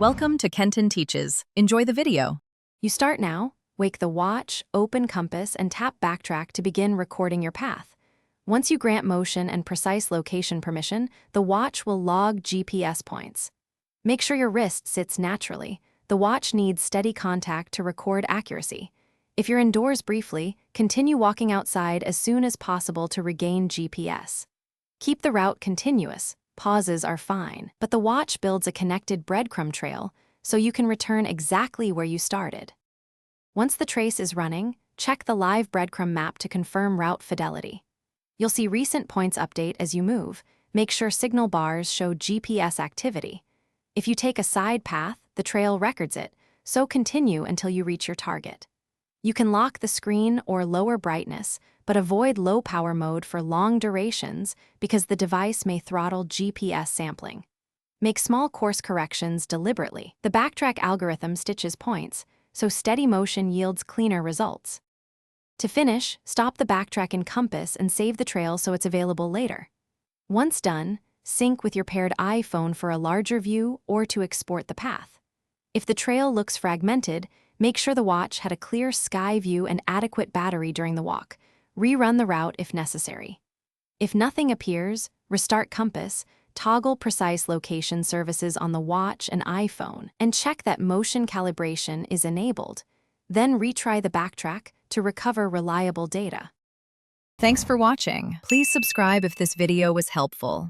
Welcome to Kenton Teaches. Enjoy the video. You start now, wake the watch, open compass, and tap Backtrack to begin recording your path. Once you grant motion and precise location permission, the watch will log GPS points. Make sure your wrist sits naturally. The watch needs steady contact to record accuracy. If you're indoors briefly, continue walking outside as soon as possible to regain GPS. Keep the route continuous. Pauses are fine, but the watch builds a connected breadcrumb trail so you can return exactly where you started. Once the trace is running, check the live breadcrumb map to confirm route fidelity. You'll see recent points update as you move. Make sure signal bars show GPS activity. If you take a side path, the trail records it, so continue until you reach your target. You can lock the screen or lower brightness, but avoid low power mode for long durations because the device may throttle GPS sampling. Make small course corrections deliberately. The Backtrack algorithm stitches points, so steady motion yields cleaner results. To finish, stop the Backtrack in compass and save the trail so it's available later. Once done, sync with your paired iPhone for a larger view or to export the path. If the trail looks fragmented, make sure the watch had a clear sky view and adequate battery during the walk. Rerun the route if necessary. If nothing appears, restart compass, toggle precise location services on the watch and iPhone, and check that motion calibration is enabled. Then retry the Backtrack to recover reliable data. Thanks for watching. Please subscribe if this video was helpful.